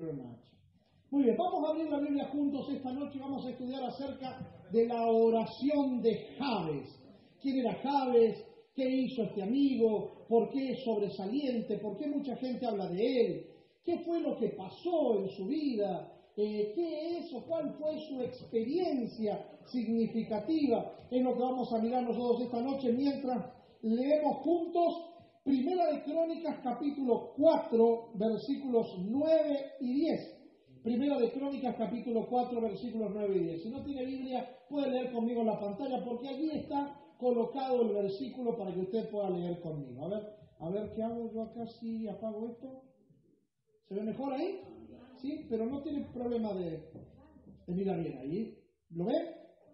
very much. Muy bien, vamos a abrir la Biblia juntos esta noche y vamos a estudiar acerca de la oración de Jabes. ¿Quién era Jabes? ¿Qué hizo este amigo? ¿Por qué es sobresaliente? ¿Por qué mucha gente habla de él? ¿Qué fue lo que pasó en su vida? ¿Qué es o cuál fue su experiencia significativa? Es lo que vamos a mirar nosotros esta noche mientras leemos juntos Primera de Crónicas capítulo 4 versículos 9 y 10. Primera de Crónicas capítulo 4 versículos 9 y 10. Si no tiene Biblia puede leer conmigo en la pantalla porque allí está colocado el versículo para que usted pueda leer conmigo. A ver qué hago yo acá si apago esto. ¿Se ve mejor ahí? Sí, pero no tiene problema de mirar bien ahí. ¿Lo ve?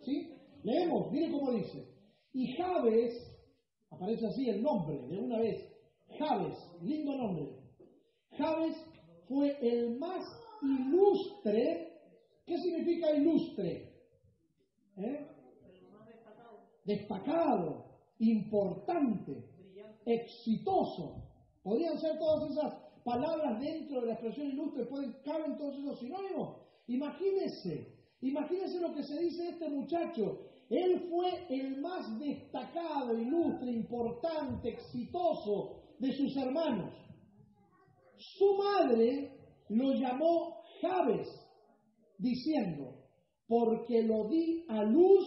¿Sí? Leemos, mire cómo dice. Y Jabes, aparece así el nombre de una vez. Jabes, lindo nombre. Jabes fue el más ilustre. ¿Qué significa ilustre? Destacado, importante, exitoso. Podrían ser todas esas palabras dentro de la expresión ilustre, caben todos esos sinónimos. Imagínense lo que se dice de este muchacho. Él fue el más destacado, ilustre, importante, exitoso de sus hermanos. Su madre lo llamó Jabes, diciendo, porque lo di a luz,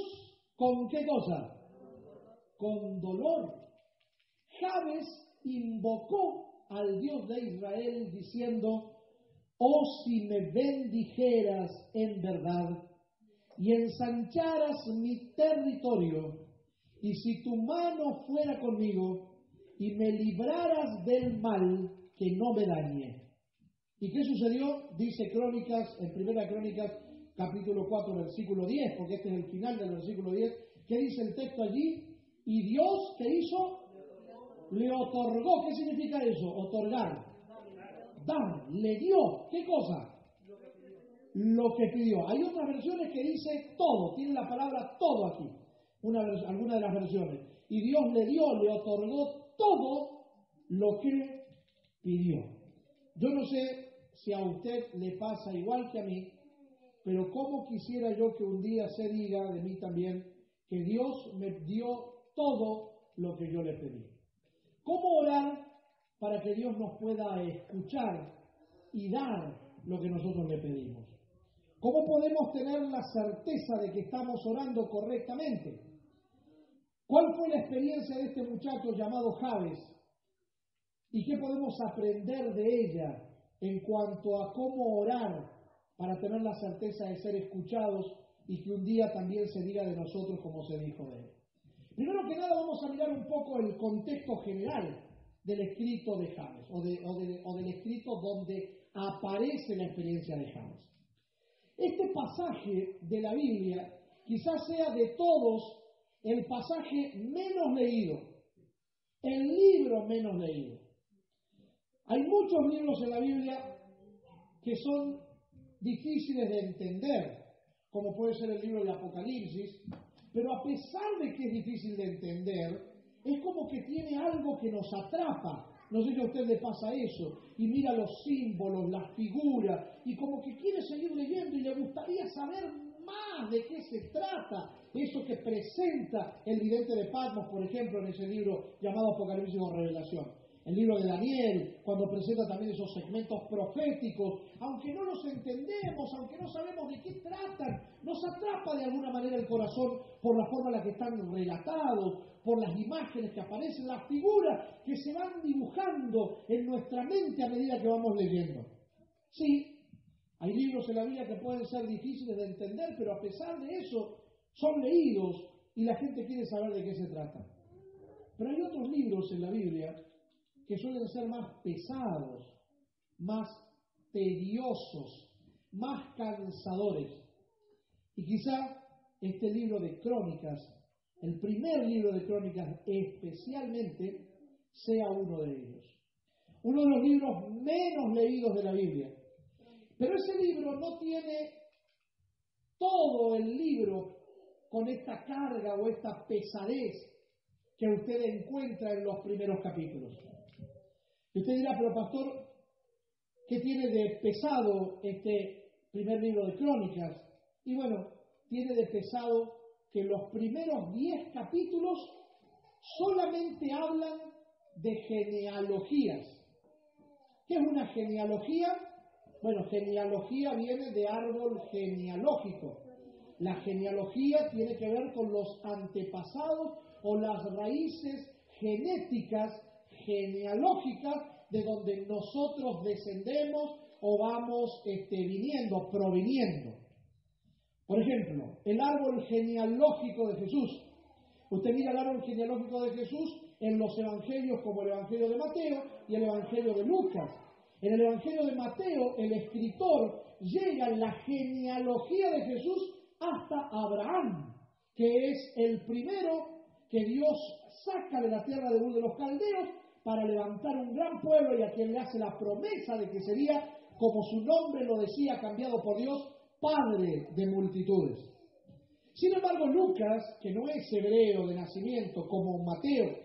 ¿con qué cosa? Con dolor. Jabes invocó al Dios de Israel diciendo, oh si me bendijeras en verdad y ensancharas mi territorio, y si tu mano fuera conmigo y me libraras del mal que no me dañe. ¿Y qué sucedió? Dice Crónicas, en Primera Crónicas, capítulo 4, versículo 10, porque este es el final del versículo 10. ¿Qué dice el texto allí? Y Dios, ¿qué hizo? Le otorgó. ¿Qué significa eso? Otorgar. Dar. Le dio. ¿Qué cosa? Lo que pidió. Hay otras versiones que dice todo. Tiene la palabra todo aquí. Alguna de las versiones. Y Dios le dio, le otorgó todo lo que pidió. Yo no sé si a usted le pasa igual que a mí, pero cómo quisiera yo que un día se diga de mí también que Dios me dio todo lo que yo le pedí. ¿Cómo orar para que Dios nos pueda escuchar y dar lo que nosotros le pedimos? ¿Cómo podemos tener la certeza de que estamos orando correctamente? ¿Cuál fue la experiencia de este muchacho llamado Jabes? ¿Y qué podemos aprender de ella en cuanto a cómo orar para tener la certeza de ser escuchados y que un día también se diga de nosotros como se dijo de él? Primero que nada vamos a mirar un poco el contexto general del escrito de Jabes o del escrito donde aparece la experiencia de Jabes. Este pasaje de la Biblia quizás sea de todos el pasaje menos leído, el libro menos leído. Hay muchos libros en la Biblia que son difíciles de entender, como puede ser el libro del Apocalipsis, pero a pesar de que es difícil de entender, es como que tiene algo que nos atrapa. No sé si a usted le pasa eso, y mira los símbolos, las figuras, y como que quiere seguir leyendo y le gustaría saber más de qué se trata, eso que presenta el vidente de Patmos, por ejemplo, en ese libro llamado Apocalipsis o Revelación. El libro de Daniel, cuando presenta también esos segmentos proféticos, aunque no los entendemos, aunque no sabemos de qué tratan, nos atrapa de alguna manera el corazón por la forma en la que están relatados, por las imágenes que aparecen, las figuras que se van dibujando en nuestra mente a medida que vamos leyendo. Sí, hay libros en la Biblia que pueden ser difíciles de entender, pero a pesar de eso son leídos y la gente quiere saber de qué se trata. Pero hay otros libros en la Biblia que suelen ser más pesados, más tediosos, más cansadores. Y quizá este libro de Crónicas, el primer libro de Crónicas especialmente, sea uno de ellos. Uno de los libros menos leídos de la Biblia. Pero ese libro no tiene todo el libro con esta carga o esta pesadez que usted encuentra en los primeros capítulos. Y usted dirá, pero pastor, ¿Qué tiene de pesado este primer libro de Crónicas? Y bueno, tiene de pesado que los primeros 10 capítulos solamente hablan de genealogías. ¿Qué es una genealogía? Bueno, genealogía viene de árbol genealógico. La genealogía tiene que ver con los antepasados o las raíces genéticas, genealógicas, de donde nosotros descendemos o vamos proviniendo. Por ejemplo, el árbol genealógico de Jesús. Usted mira el árbol genealógico de Jesús en los evangelios como el Evangelio de Mateo y el Evangelio de Lucas. En el Evangelio de Mateo, el escritor llega en la genealogía de Jesús hasta Abraham, que es el primero que Dios saca de la tierra de Ur de los Caldeos para levantar un gran pueblo y a quien le hace la promesa de que sería, como su nombre lo decía, cambiado por Dios, padre de multitudes. Sin embargo, Lucas, que no es hebreo de nacimiento como Mateo,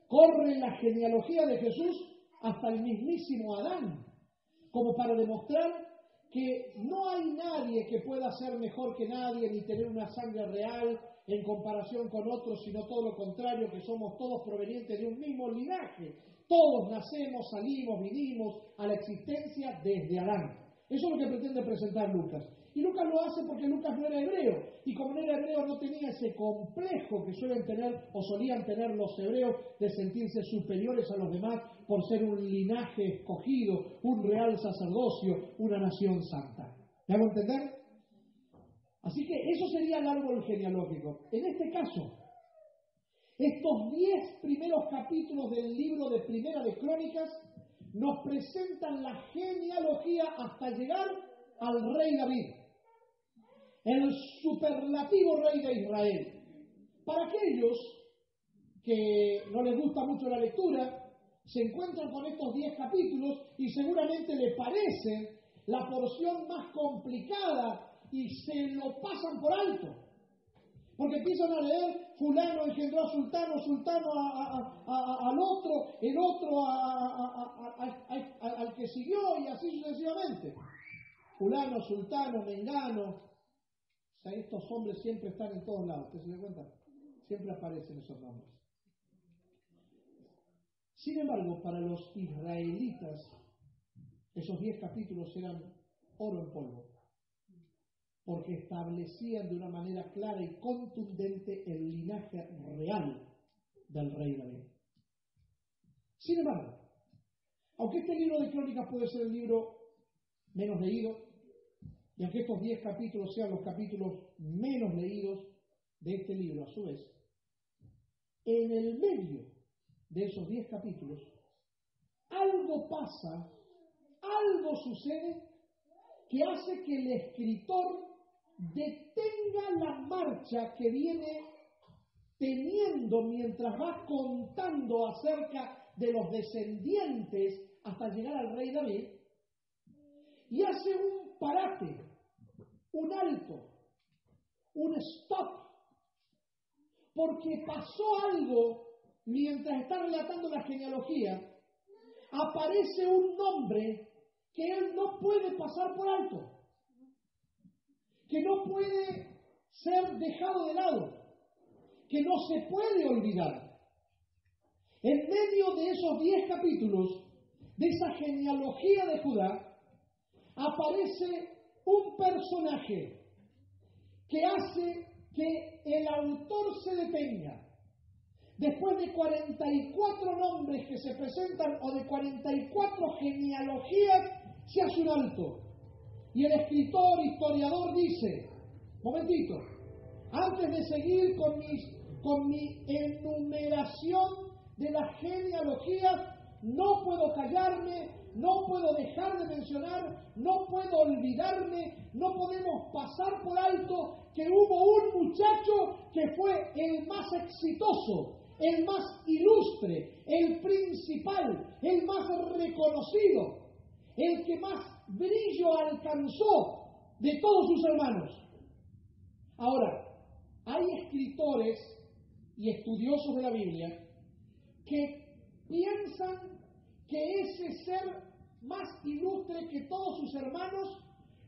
corre en la genealogía de Jesús hasta el mismísimo Adán, como para demostrar que no hay nadie que pueda ser mejor que nadie ni tener una sangre real en comparación con otros, sino todo lo contrario, que somos todos provenientes de un mismo linaje. Todos nacemos, salimos, vinimos a la existencia desde Adán. Eso es lo que pretende presentar Lucas. Y Lucas lo hace porque Lucas no era hebreo. Y como no era hebreo, no tenía ese complejo que suelen tener o solían tener los hebreos de sentirse superiores a los demás por ser un linaje escogido, un real sacerdocio, una nación santa. ¿Me hago entender? Así que eso sería el árbol genealógico. En este caso, estos 10 primeros capítulos del libro de Primera de Crónicas nos presentan la genealogía hasta llegar al rey David, el superlativo rey de Israel. Para aquellos que no les gusta mucho la lectura, se encuentran con estos 10 capítulos y seguramente les parece la porción más complicada y se lo pasan por alto. Porque empiezan a leer, fulano engendró a sultano, sultano al otro, el otro al que siguió y así sucesivamente. Fulano, sultano, mengano. O sea, estos hombres siempre están en todos lados, ¿usted se da cuenta? Siempre aparecen esos nombres. Sin embargo, para los israelitas, esos 10 capítulos eran oro en polvo, porque establecían de una manera clara y contundente el linaje real del rey David. Sin embargo, aunque este libro de Crónicas puede ser el libro menos leído, y aunque estos 10 capítulos sean los capítulos menos leídos de este libro, a su vez, en el medio de esos 10 capítulos, algo pasa, algo sucede que hace que el escritor detenga la marcha que viene teniendo mientras va contando acerca de los descendientes hasta llegar al rey David, y hace un parate, un alto, un stop, porque pasó algo mientras está relatando la genealogía. Aparece un nombre que él no puede pasar por alto, que no puede ser dejado de lado, que no se puede olvidar. En medio de esos 10 capítulos, de esa genealogía de Judá, aparece un personaje que hace que el autor se detenga. Después de 44 nombres que se presentan o de 44 genealogías, se hace un alto. Y el escritor, historiador dice, momentito, antes de seguir con mi enumeración de las genealogías, no puedo callarme, no puedo dejar de mencionar, no puedo olvidarme, no podemos pasar por alto que hubo un muchacho que fue el más exitoso, el más ilustre, el principal, el más reconocido, el que más brillo alcanzó de todos sus hermanos. Ahora, hay escritores y estudiosos de la Biblia que piensan que ese ser más ilustre que todos sus hermanos,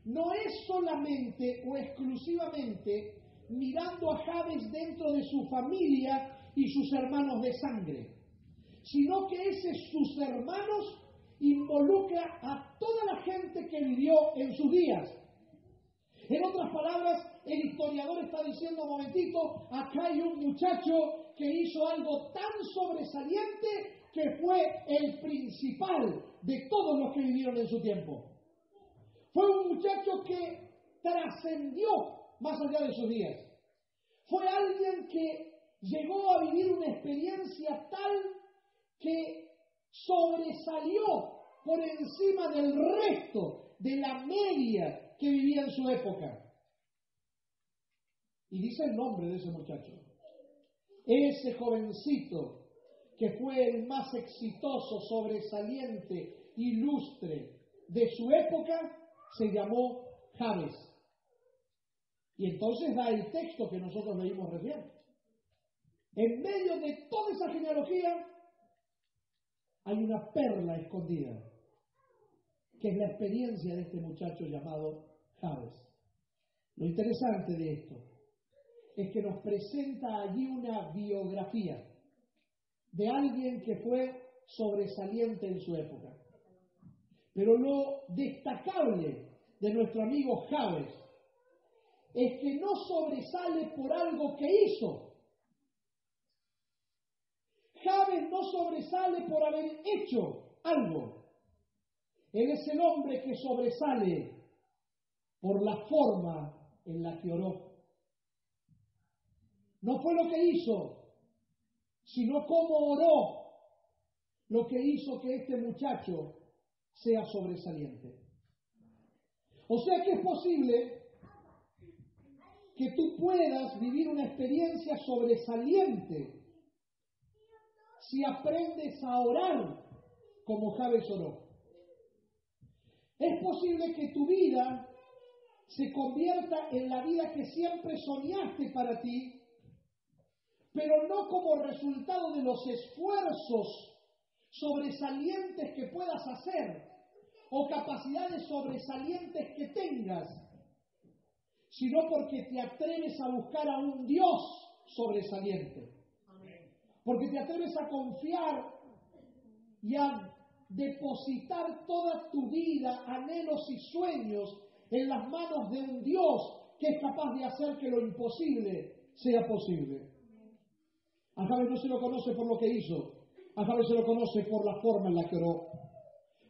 no es solamente o exclusivamente mirando a Jabes dentro de su familia y sus hermanos de sangre, sino que sus hermanos involucra a toda la gente que vivió en sus días. En otras palabras, el historiador está diciendo, un momentito, acá hay un muchacho que hizo algo tan sobresaliente que fue el principal de todos los que vivieron en su tiempo. Fue un muchacho que trascendió más allá de sus días. Fue alguien que llegó a vivir una experiencia tal que sobresalió por encima del resto de la media que vivía en su época. Y dice el nombre de ese muchacho. Ese jovencito que fue el más exitoso, sobresaliente, ilustre de su época, se llamó Jabes. Y entonces da el texto que nosotros leímos recién. En medio de toda esa genealogía hay una perla escondida, que es la experiencia de este muchacho llamado Jabes. Lo interesante de esto es que nos presenta allí una biografía de alguien que fue sobresaliente en su época. Pero lo destacable de nuestro amigo Jabes es que no sobresale por algo que hizo. Jabes no sobresale por haber hecho algo. Él es el hombre que sobresale por la forma en la que oró. No fue lo que hizo, sino cómo oró, lo que hizo que este muchacho sea sobresaliente. O sea que es posible que tú puedas vivir una experiencia sobresaliente si aprendes a orar como Jabes oró. Es posible que tu vida se convierta en la vida que siempre soñaste para ti, pero no como resultado de los esfuerzos sobresalientes que puedas hacer o capacidades sobresalientes que tengas, sino porque te atreves a buscar a un Dios sobresaliente. Porque te atreves a confiar y a depositar toda tu vida, anhelos y sueños en las manos de un Dios que es capaz de hacer que lo imposible sea posible. A Jabes no se lo conoce por lo que hizo, a Jabes se lo conoce por la forma en la que oró.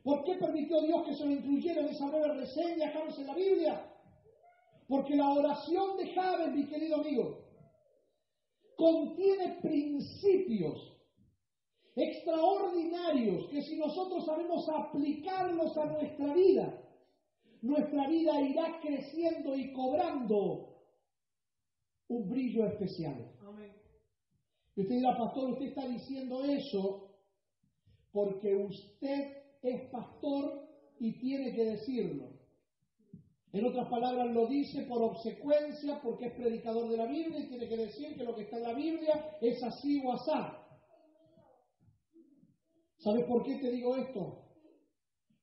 ¿Por qué permitió Dios que se lo incluyera en esa breve reseña a Jabes en la Biblia? Porque la oración de Jabes, mi querido amigo, contiene principios extraordinarios que si nosotros sabemos aplicarlos a nuestra vida irá creciendo y cobrando un brillo especial. Amén. Y usted dirá, pastor, usted está diciendo eso porque usted es pastor y tiene que decirlo. En otras palabras, lo dice por obsecuencia, porque es predicador de la Biblia y tiene que decir que lo que está en la Biblia es así o asá. ¿Sabes por qué te digo esto?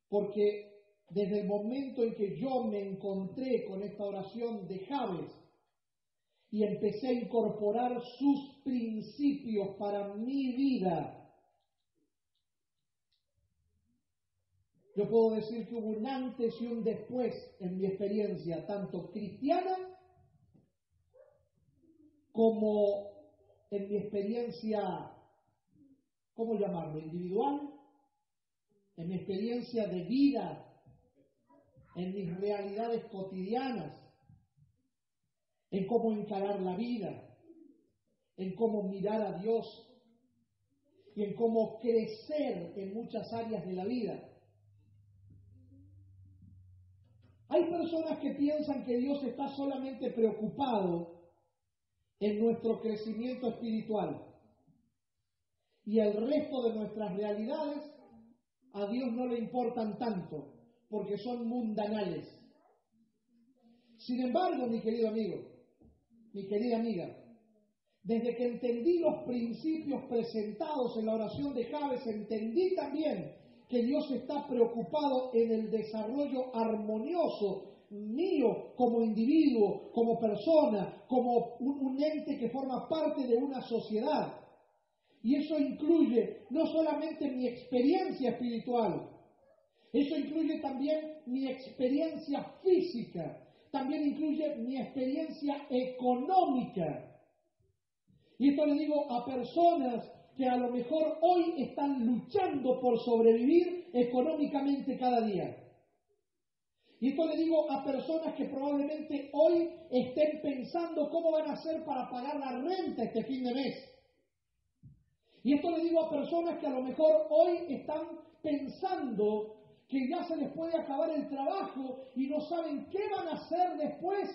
Porque desde el momento en que yo me encontré con esta oración de Jabes y empecé a incorporar sus principios para mi vida, yo puedo decir que hubo un antes y un después en mi experiencia, tanto cristiana como en mi experiencia, ¿cómo llamarlo?, individual, en mi experiencia de vida, en mis realidades cotidianas, en cómo encarar la vida, en cómo mirar a Dios y en cómo crecer en muchas áreas de la vida. Hay personas que piensan que Dios está solamente preocupado en nuestro crecimiento espiritual y el resto de nuestras realidades a Dios no le importan tanto porque son mundanales. Sin embargo, mi querido amigo, mi querida amiga, desde que entendí los principios presentados en la oración de Jabes, entendí también que Dios está preocupado en el desarrollo armonioso mío como individuo, como persona, como un ente que forma parte de una sociedad. Y eso incluye no solamente mi experiencia espiritual, eso incluye también mi experiencia física, también incluye mi experiencia económica. Y esto le digo a personas que a lo mejor hoy están luchando por sobrevivir económicamente cada día. Y esto le digo a personas que probablemente hoy estén pensando cómo van a hacer para pagar la renta este fin de mes. Y esto le digo a personas que a lo mejor hoy están pensando que ya se les puede acabar el trabajo y no saben qué van a hacer después.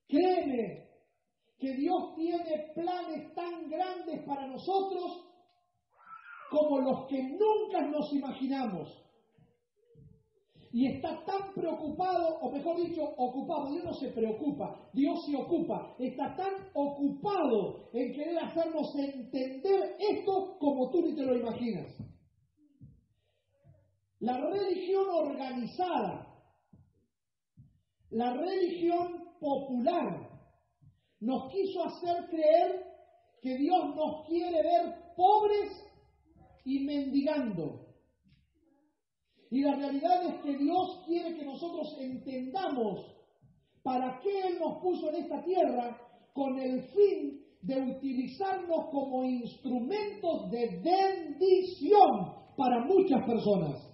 Créeme que Dios tiene planes tan grandes para nosotros como los que nunca nos imaginamos. Y está tan preocupado, o mejor dicho, ocupado. Dios no se preocupa, Dios se ocupa. Está tan ocupado en querer hacernos entender esto como tú ni te lo imaginas. La religión organizada, la religión popular, nos quiso hacer creer que Dios nos quiere ver pobres y mendigando. Y la realidad es que Dios quiere que nosotros entendamos para qué Él nos puso en esta tierra con el fin de utilizarnos como instrumentos de bendición para muchas personas.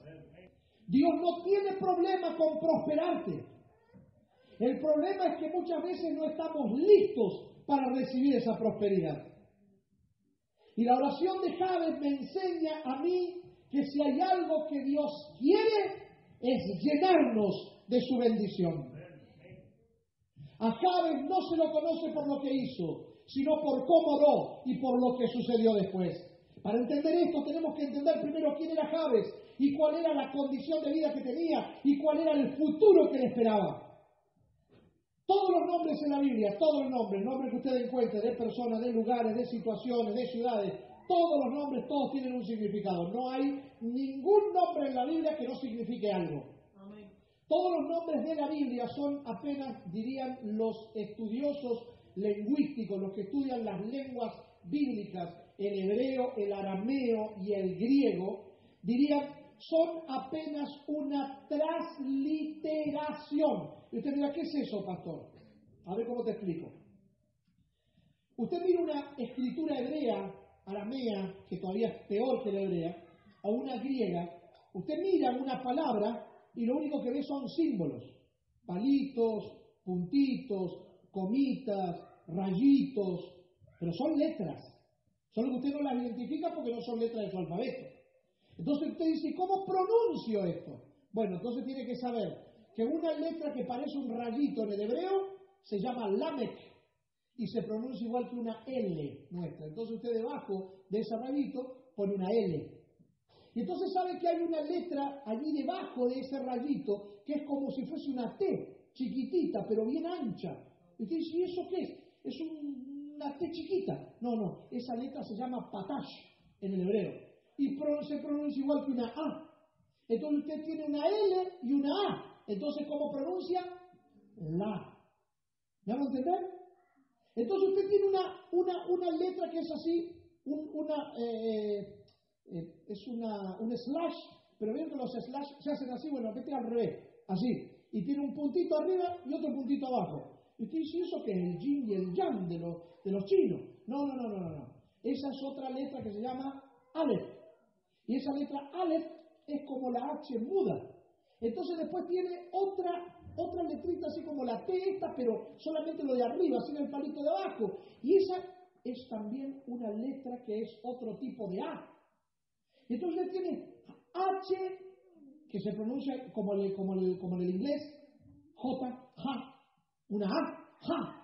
Dios no tiene problema con prosperarte. El problema es que muchas veces no estamos listos para recibir esa prosperidad. Y la oración de Jabes me enseña a mí que si hay algo que Dios quiere, es llenarnos de su bendición. A Jabes no se lo conoce por lo que hizo, sino por cómo oró y por lo que sucedió después. Para entender esto tenemos que entender primero quién era Jabes y cuál era la condición de vida que tenía y cuál era el futuro que le esperaba. Todos los nombres en la Biblia, todos los nombres que usted encuentre, de personas, de lugares, de situaciones, de ciudades, todos los nombres, todos tienen un significado. No hay ningún nombre en la Biblia que no signifique algo. Amén. Todos los nombres de la Biblia son apenas, dirían los estudiosos lingüísticos, los que estudian las lenguas bíblicas, el hebreo, el arameo y el griego, dirían, son apenas una transliteración. Y usted dirá, ¿qué es eso, pastor? A ver cómo te explico. Usted mira una escritura hebrea, aramea, que todavía es peor que la hebrea, o una griega, usted mira una palabra y lo único que ve son símbolos, palitos, puntitos, comitas, rayitos, pero son letras. Solo que usted no las identifica porque no son letras de su alfabeto. Entonces usted dice, ¿cómo pronuncio esto? Bueno, entonces tiene que saber que una letra que parece un rayito en el hebreo se llama Lamek y se pronuncia igual que una L nuestra. Entonces usted debajo de ese rayito pone una L. Y entonces sabe que hay una letra allí debajo de ese rayito que es como si fuese una T, chiquitita, pero bien ancha. Y usted dice, ¿y eso qué es? Es una T chiquita. No, esa letra se llama Patash en el hebreo. Y se pronuncia igual que una A. Entonces usted tiene una L y una A. Entonces, ¿cómo pronuncia? La. ¿Me van a entender? Entonces usted tiene una letra que es así, un slash, pero ven que los slash se hacen así, bueno, vete al revés, así. Y tiene un puntito arriba y otro puntito abajo. Y usted dice, ¿eso qué es? El yin y el yang de los chinos. No. Esa es otra letra que se llama Aleph. Y esa letra Aleph es como la H muda. Entonces después tiene otra letrita así como la T esta, pero solamente lo de arriba, sin el palito de abajo. Y esa es también una letra que es otro tipo de A. Entonces tiene H, que se pronuncia como en el inglés, J, ja, una A, ja.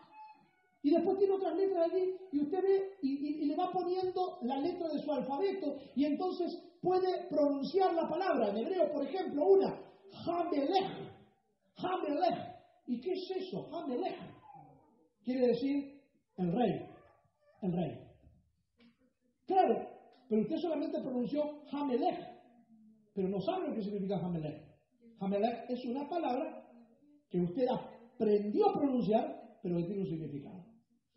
Y después tiene otras letras allí y usted ve y le va poniendo la letra de su alfabeto y entonces puede pronunciar la palabra. En hebreo, por ejemplo, una, Hamelech. Hamelech. ¿Y qué es eso? Hamelech. Quiere decir el rey. El rey. Claro, pero usted solamente pronunció Hamelech, pero no sabe lo que significa Hamelech. Hamelech es una palabra que usted aprendió a pronunciar, pero que tiene un significado.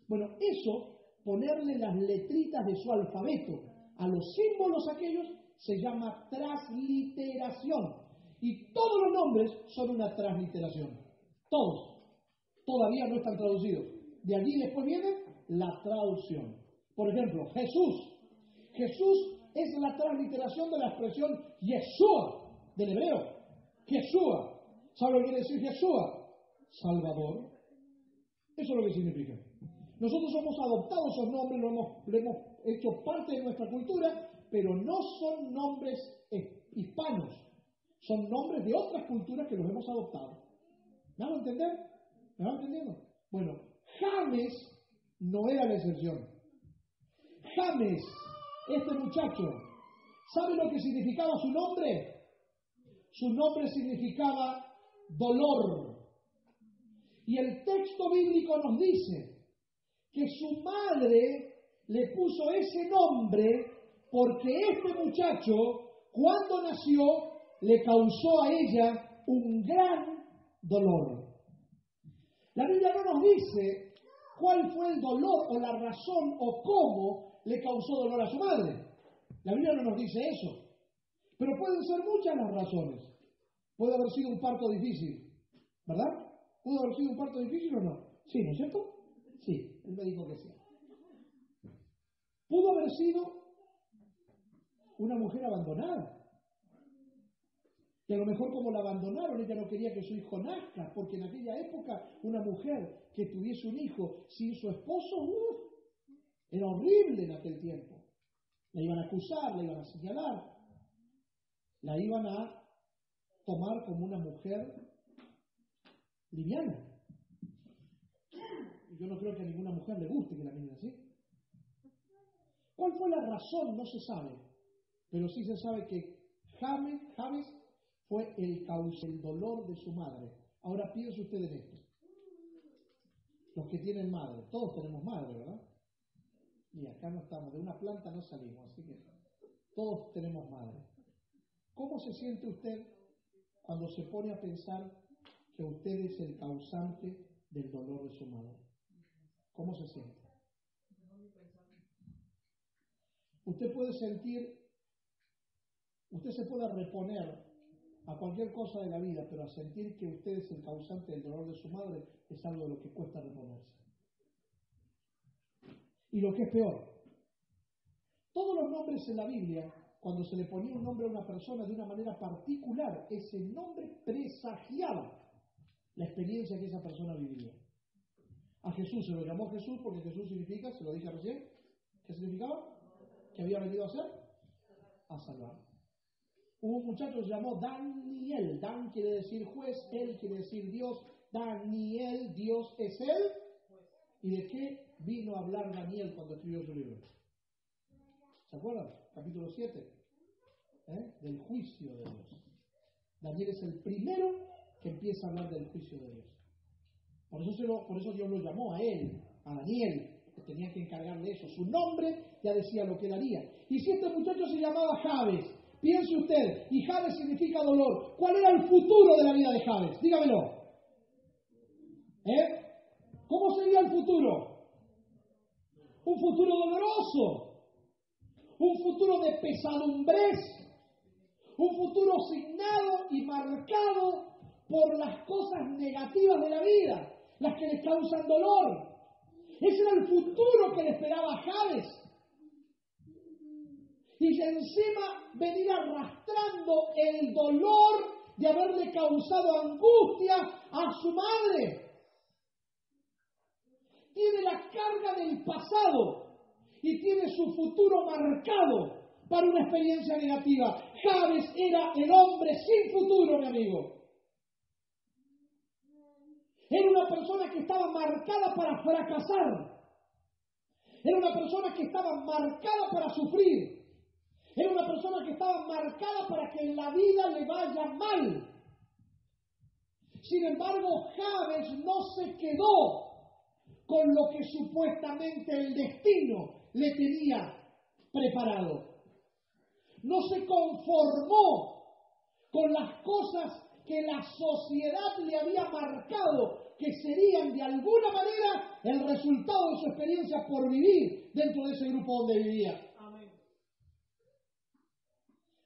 Bueno, eso, ponerle las letritas de su alfabeto a los símbolos aquellos, se llama transliteración. Y todos los nombres son una transliteración. Todos. Todavía no están traducidos. De allí después viene la traducción. Por ejemplo, Jesús. Jesús es la transliteración de la expresión Yeshua, del hebreo. Yeshua. ¿Sabe lo que quiere decir Yeshua? Salvador. Eso es lo que significa. Nosotros hemos adoptado esos nombres, lo hemos hecho parte de nuestra cultura, pero no son nombres hispanos. Son nombres de otras culturas que los hemos adoptado. ¿Me van a entender? ¿Me van entendiendo? Bueno, James no era la excepción. James, este muchacho, ¿sabe lo que significaba su nombre? Su nombre significaba dolor. Y el texto bíblico nos dice que su madre le puso ese nombre porque este muchacho, cuando nació, le causó a ella un gran dolor. La Biblia no nos dice cuál fue el dolor o la razón o cómo le causó dolor a su madre. La Biblia no nos dice eso. Pero pueden ser muchas las razones. Puede haber sido un parto difícil, ¿verdad? ¿Pudo haber sido un parto difícil o no? Sí, ¿no es cierto? Sí, él me dijo que sí. Pudo haber sido una mujer abandonada. Y a lo mejor como la abandonaron, ella no quería que su hijo nazca, porque en aquella época una mujer que tuviese un hijo sin su esposo, era horrible en aquel tiempo. La iban a acusar, la iban a señalar, la iban a tomar como una mujer liviana. Y yo no creo que a ninguna mujer le guste que la miren así. ¿Cuál fue la razón? No se sabe. Pero sí se sabe que James fue el dolor de su madre. Ahora piense usted en esto. Los que tienen madre, todos tenemos madre, ¿verdad? Y acá no estamos, de una planta no salimos, así que todos tenemos madre. ¿Cómo se siente usted cuando se pone a pensar que usted es el causante del dolor de su madre? ¿Cómo se siente? Usted puede sentir, usted se puede reponer a cualquier cosa de la vida, pero a sentir que usted es el causante del dolor de su madre es algo de lo que cuesta reponerse. Y lo que es peor, todos los nombres en la Biblia, cuando se le ponía un nombre a una persona de una manera particular, ese nombre presagiaba la experiencia que esa persona vivía. A Jesús se lo llamó Jesús porque Jesús significa, se lo dije recién, ¿qué significaba? ¿Qué había venido a hacer? A salvar. Hubo un muchacho que se llamó Daniel. Dan quiere decir juez, él quiere decir Dios. Daniel, Dios es él. ¿Y de qué vino a hablar Daniel cuando escribió su libro? ¿Se acuerdan? Capítulo 7. Del juicio de Dios. Daniel es el primero que empieza a hablar del juicio de Dios. Por eso Dios lo llamó a él, a Daniel, que tenía que encargarle eso. Su nombre ya decía lo que él haría. Y si este muchacho se llamaba Javes, piense usted, y Javes significa dolor, ¿cuál era el futuro de la vida de Javes? Dígamelo. ¿Cómo sería el futuro? Un futuro doloroso, un futuro de pesadumbres, un futuro signado y marcado por las cosas negativas de la vida, las que le causan dolor. Ese era el futuro que le esperaba a Javes. Y encima venir arrastrando el dolor de haberle causado angustia a su madre. Tiene la carga del pasado y tiene su futuro marcado para una experiencia negativa. Javes era el hombre sin futuro, mi amigo. Era una persona que estaba marcada para fracasar. Era una persona que estaba marcada para sufrir. Era una persona que estaba marcada para que en la vida le vaya mal. Sin embargo, Javes no se quedó con lo que supuestamente el destino le tenía preparado. no se conformó con las cosas que la sociedad le había marcado que serían de alguna manera el resultado de su experiencia por vivir dentro de ese grupo donde vivía.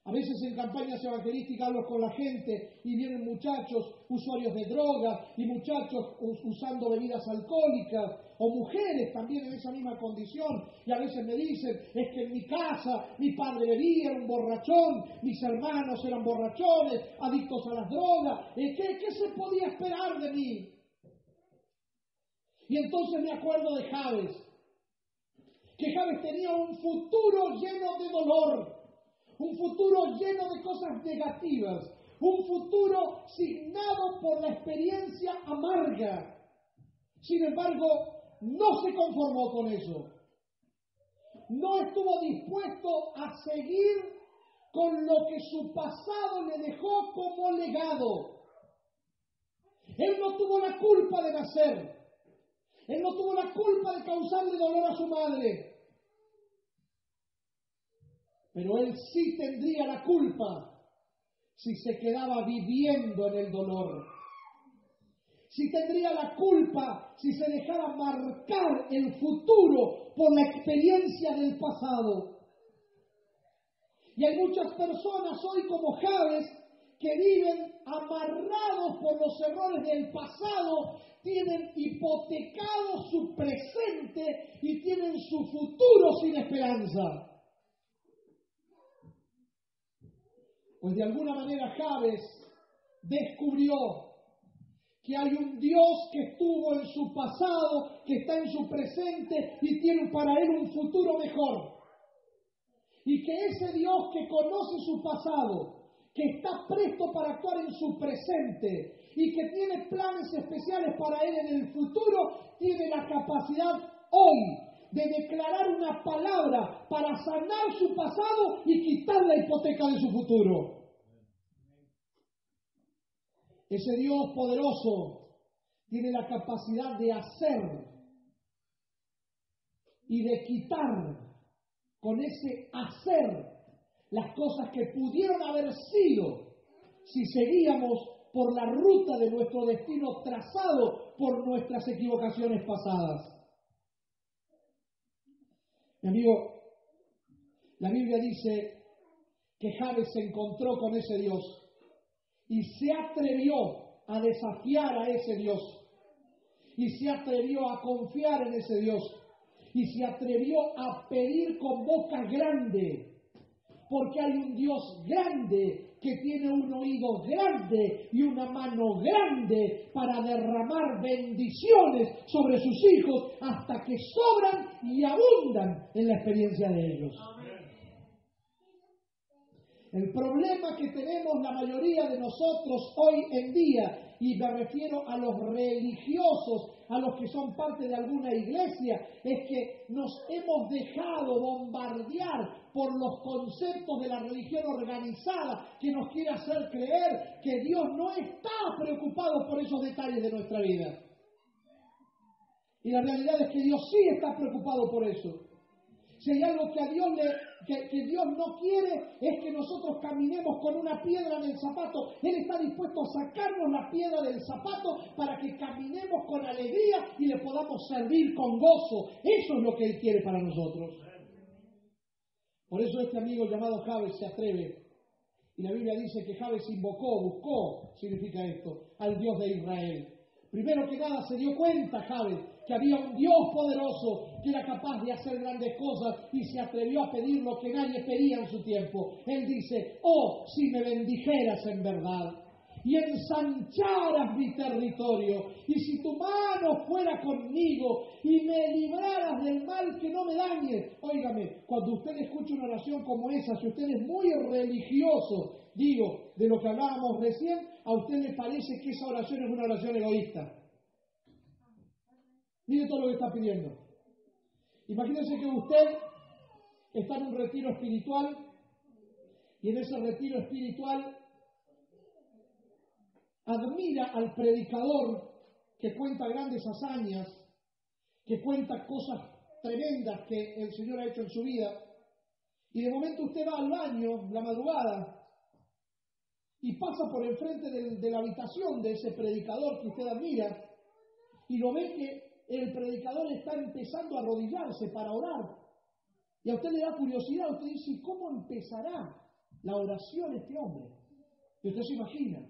A veces en campañas evangelísticas hablo con la gente y vienen muchachos usuarios de drogas y muchachos usando bebidas alcohólicas o mujeres también en esa misma condición, y a veces me dicen, es que en mi casa mi padre bebía, era un borrachón, mis hermanos eran borrachones, adictos a las drogas, ¿qué se podía esperar de mí? Y entonces me acuerdo de Jabes, que Jabes tenía un futuro lleno de dolor, un futuro lleno de cosas negativas, un futuro signado por la experiencia amarga. Sin embargo, no se conformó con eso. No estuvo dispuesto a seguir con lo que su pasado le dejó como legado. Él no tuvo la culpa de nacer. Él no tuvo la culpa de causarle dolor a su madre. Pero él sí tendría la culpa si se quedaba viviendo en el dolor. Sí tendría la culpa si se dejara marcar el futuro por la experiencia del pasado. Y hay muchas personas hoy como Jabes que viven amarrados por los errores del pasado, tienen hipotecado su presente y tienen su futuro sin esperanza. Pues de alguna manera Jabes descubrió que hay un Dios que estuvo en su pasado, que está en su presente y tiene para él un futuro mejor. Y que ese Dios que conoce su pasado, que está presto para actuar en su presente y que tiene planes especiales para él en el futuro, tiene la capacidad hoy de declarar una palabra para sanar su pasado y quitar la hipoteca de su futuro. Ese Dios poderoso tiene la capacidad de hacer y de quitar con ese hacer las cosas que pudieron haber sido si seguíamos por la ruta de nuestro destino trazado por nuestras equivocaciones pasadas. Mi amigo, la Biblia dice que Jabes se encontró con ese Dios y se atrevió a desafiar a ese Dios, y se atrevió a confiar en ese Dios, y se atrevió a pedir con boca grande, porque hay un Dios grande que tiene un oído grande y una mano grande para derramar bendiciones sobre sus hijos hasta que sobran y abundan en la experiencia de ellos. El problema que tenemos la mayoría de nosotros hoy en día, y me refiero a los religiosos, a los que son parte de alguna iglesia, es que nos hemos dejado bombardear por los conceptos de la religión organizada que nos quiere hacer creer que Dios no está preocupado por esos detalles de nuestra vida. Y la realidad es que Dios sí está preocupado por eso. Si hay algo que a Dios que Dios no quiere, es que nosotros caminemos con una piedra en el zapato. Él está dispuesto a sacarnos la piedra del zapato para que caminemos con alegría y le podamos servir con gozo. Eso es lo que Él quiere para nosotros. Por eso este amigo llamado Jabes se atreve. Y la Biblia dice que Jabes buscó, significa esto, al Dios de Israel. Primero que nada se dio cuenta Jabes que había un Dios poderoso que era capaz de hacer grandes cosas y se atrevió a pedir lo que nadie pedía en su tiempo. Él dice, oh, si me bendijeras en verdad y ensancharas mi territorio, y si tu mano fuera conmigo y me libraras del mal que no me dañe. Óigame, cuando usted escucha una oración como esa, si usted es muy religioso, digo, de lo que hablábamos recién, a usted le parece que esa oración es una oración egoísta. Mire todo lo que está pidiendo. Imagínese que usted está en un retiro espiritual y en ese retiro espiritual admira al predicador que cuenta grandes hazañas, que cuenta cosas tremendas que el Señor ha hecho en su vida, y de momento usted va al baño la madrugada y pasa por el frente de la habitación de ese predicador que usted admira y lo ve que el predicador está empezando a arrodillarse para orar. Y a usted le da curiosidad, usted dice, ¿cómo empezará la oración este hombre? Y usted se imagina,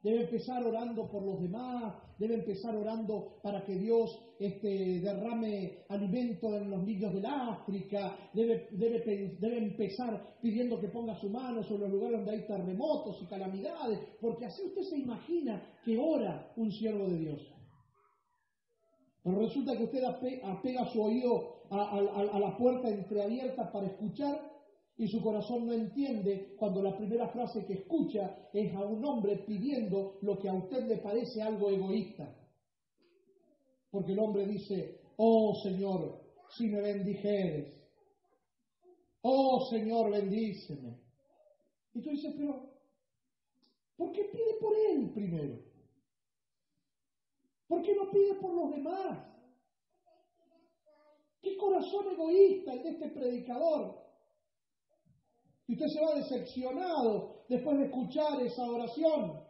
debe empezar orando por los demás, debe empezar orando para que Dios derrame alimento en los niños del África, debe empezar pidiendo que ponga su mano sobre los lugares donde hay terremotos y calamidades, porque así usted se imagina que ora un siervo de Dios. Pero resulta que usted apega su oído a la puerta entreabierta para escuchar y su corazón no entiende cuando la primera frase que escucha es a un hombre pidiendo lo que a usted le parece algo egoísta. Porque el hombre dice, oh Señor, si me bendijeres, oh Señor, bendíceme. Y tú dices, pero ¿por qué pide por él primero? ¿Por qué no pide por los demás? ¡Qué corazón egoísta el de este predicador! Y usted se va decepcionado después de escuchar esa oración.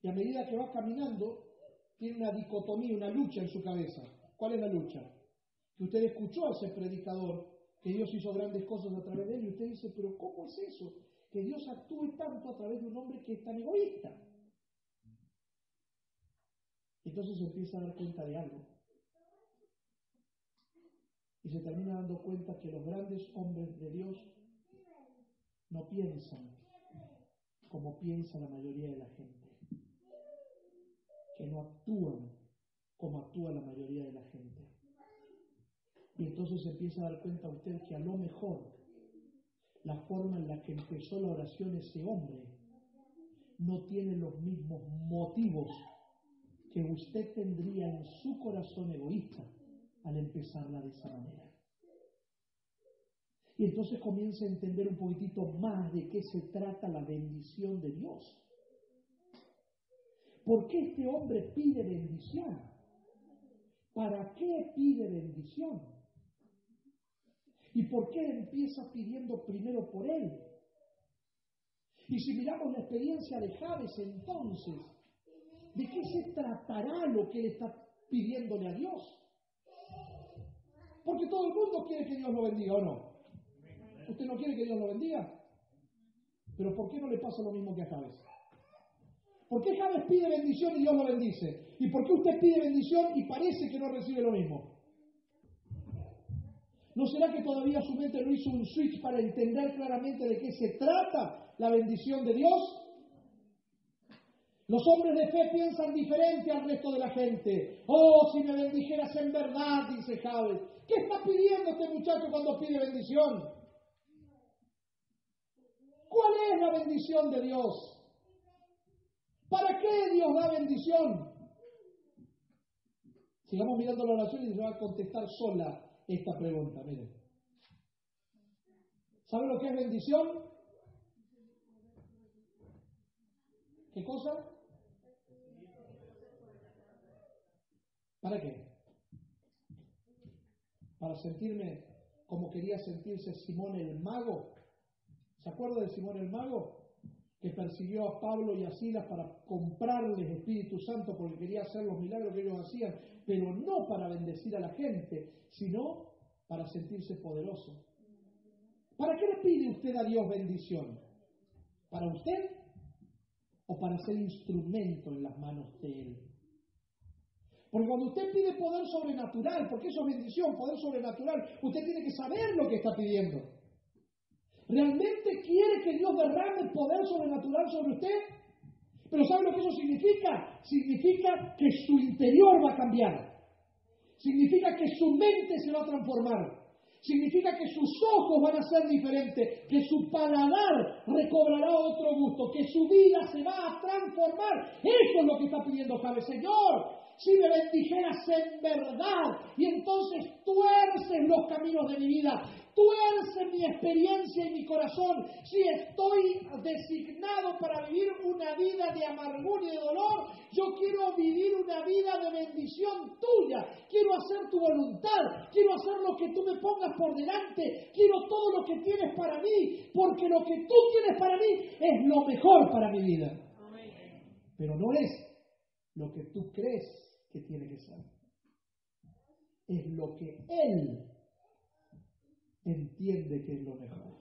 Y a medida que va caminando, tiene una dicotomía, una lucha en su cabeza. ¿Cuál es la lucha? Que usted escuchó a ese predicador, que Dios hizo grandes cosas a través de él, y usted dice, pero ¿cómo es eso? Que Dios actúe tanto a través de un hombre que es tan egoísta. Entonces se empieza a dar cuenta de algo. Y se termina dando cuenta que los grandes hombres de Dios no piensan como piensa la mayoría de la gente. Que no actúan como actúa la mayoría de la gente. Y entonces se empieza a dar cuenta usted que a lo mejor la forma en la que empezó la oración ese hombre no tiene los mismos motivos que usted tendría en su corazón egoísta al empezarla de esa manera. Y entonces comienza a entender un poquitito más de qué se trata la bendición de Dios. ¿Por qué este hombre pide bendición? ¿Para qué pide bendición? ¿Y por qué empieza pidiendo primero por él? Y si miramos la experiencia de Jabes entonces, ¿de qué se tratará lo que él está pidiéndole a Dios? Porque todo el mundo quiere que Dios lo bendiga, ¿o no? ¿Usted no quiere que Dios lo bendiga? Pero ¿por qué no le pasa lo mismo que a Jabes? ¿Por qué Jabes pide bendición y Dios lo bendice? ¿Y por qué usted pide bendición y parece que no recibe lo mismo? ¿No será que todavía su mente no hizo un switch para entender claramente de qué se trata la bendición de Dios? Los hombres de fe piensan diferente al resto de la gente. Oh, si me bendijeras en verdad, dice Jabes. ¿Qué está pidiendo este muchacho cuando pide bendición? ¿Cuál es la bendición de Dios? ¿Para qué Dios da bendición? Sigamos mirando la oración y se va a contestar sola esta pregunta. Miren. ¿Sabe lo que es bendición? ¿Qué cosa? ¿Para qué? Para sentirme como quería sentirse Simón el mago. ¿Se acuerda de Simón el mago? Que persiguió a Pablo y a Silas para comprarles Espíritu Santo porque quería hacer los milagros que ellos hacían, pero no para bendecir a la gente, sino para sentirse poderoso. ¿Para qué le pide usted a Dios bendición? ¿Para usted o para ser instrumento en las manos de Él? Porque cuando usted pide poder sobrenatural, porque eso es bendición, poder sobrenatural, usted tiene que saber lo que está pidiendo. ¿Realmente quiere que Dios derrame poder sobrenatural sobre usted? Pero ¿sabe lo que eso significa? Significa que su interior va a cambiar. Significa que su mente se va a transformar. Significa que sus ojos van a ser diferentes, que su paladar recobrará otro gusto, que su vida se va a transformar. Eso es lo que está pidiendo Jabes. Señor, si me bendijeras en verdad, y entonces tuerces los caminos de mi vida, tuerce mi experiencia y mi corazón. Si estoy designado para vivir una vida de amargura y de dolor. Yo quiero vivir una vida de bendición tuya. Quiero hacer tu voluntad. Quiero hacer lo que tú me pongas por delante. Quiero todo lo que tienes para mí, porque lo que tú tienes para mí es lo mejor para mi vida. Pero no es lo que tú crees que tiene que ser. Es lo que Él entiende que es lo mejor.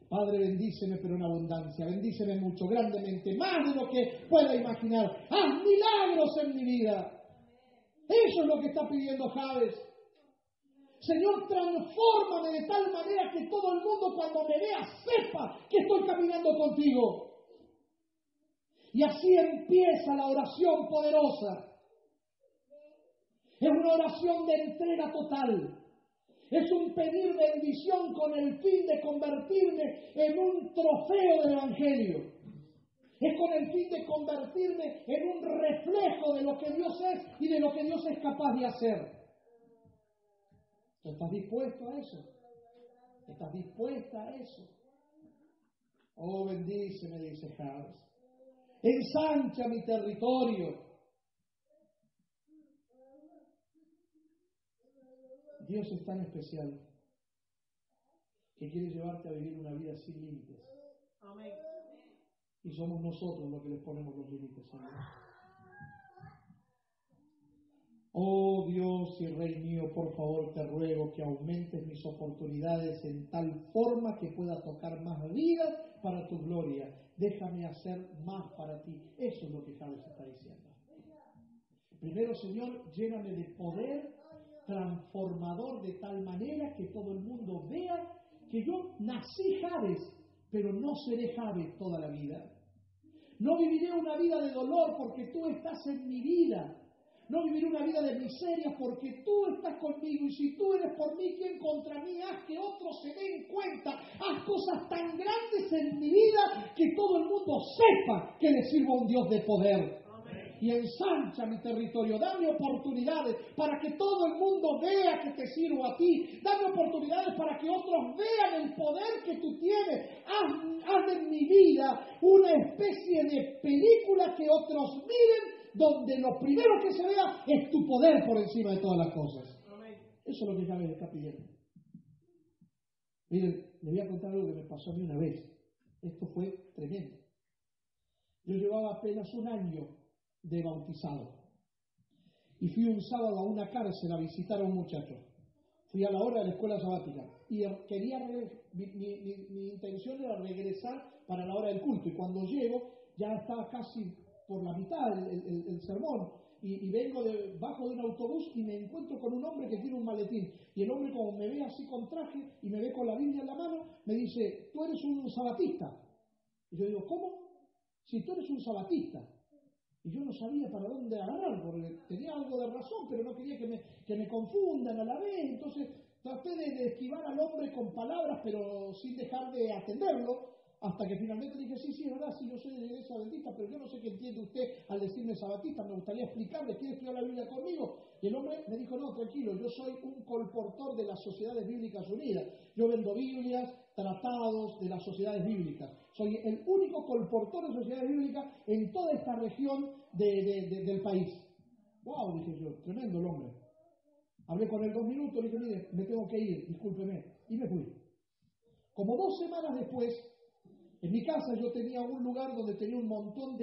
Padre, bendíceme pero en abundancia, bendíceme mucho, grandemente, más de lo que pueda imaginar. Haz milagros en mi vida. Eso es lo que está pidiendo Jabes. Señor, transfórmame de tal manera que todo el mundo cuando me vea sepa que estoy caminando contigo. Y así empieza la oración poderosa. Es una oración de entrega total. Es un pedir bendición con el fin de convertirme en un trofeo del Evangelio. Es con el fin de convertirme en un reflejo de lo que Dios es y de lo que Dios es capaz de hacer. ¿Estás dispuesto a eso? ¿Estás dispuesta a eso? Oh, bendíceme, dice Jabes. Ensancha mi territorio. Dios es tan especial que quiere llevarte a vivir una vida sin límites. Amén. Y somos nosotros los que les ponemos los límites a Dios. Oh Dios y Rey mío, por favor te ruego que aumentes mis oportunidades en tal forma que pueda tocar más vidas para tu gloria. Déjame hacer más para ti. Eso es lo que Jabes está diciendo. Primero, Señor, lléname de poder transformador de tal manera que todo el mundo vea que yo nací Jabes, pero no seré Jabes toda la vida. No viviré una vida de dolor porque tú estás en mi vida. No viviré una vida de miseria porque tú estás conmigo. Y si tú eres por mí, ¿quién contra mí? Haz que otros se den cuenta. Haz cosas tan grandes en mi vida que todo el mundo sepa que le sirvo a un Dios de poder. Y ensancha mi territorio, dame oportunidades para que todo el mundo vea que te sirvo a ti, dame oportunidades para que otros vean el poder que tú tienes, haz en mi vida una especie de película que otros miren, donde lo primero que se vea es tu poder por encima de todas las cosas. Eso es lo que Jabes está pidiendo. Miren, les voy a contar algo que me pasó a mí una vez. Esto fue tremendo. Yo llevaba apenas un año de bautizado. Y fui un sábado a una cárcel a visitar a un muchacho. Fui a la hora de la escuela sabática. Y quería, mi intención era regresar para la hora del culto. Y cuando llego, ya estaba casi por la mitad el sermón. Y vengo bajo de un autobús y me encuentro con un hombre que tiene un maletín. Y el hombre, como me ve así con traje y me ve con la Biblia en la mano, me dice, tú eres un sabatista. Y yo digo, ¿cómo? Si tú eres un sabatista. Y yo no sabía para dónde agarrar, porque tenía algo de razón, pero no quería que me confundan a la vez. Entonces traté de esquivar al hombre con palabras, pero sin dejar de atenderlo, hasta que finalmente dije, sí, es verdad, sí, yo soy de la iglesia adventista, pero yo no sé qué entiende usted al decirme sabatista, me gustaría explicarle, ¿quiere estudiar la Biblia conmigo? Y el hombre me dijo, no, tranquilo, yo soy un colportor de las Sociedades Bíblicas Unidas. Yo vendo Biblias, tratados de las sociedades bíblicas. Soy el único colportor de sociedades bíblicas en toda esta región del país. ¡Wow! Dije yo, tremendo el hombre. Hablé con él 2 minutos, le dije, mire, me tengo que ir, discúlpeme. Y me fui. Como 2 semanas después, en mi casa yo tenía un lugar donde tenía un montón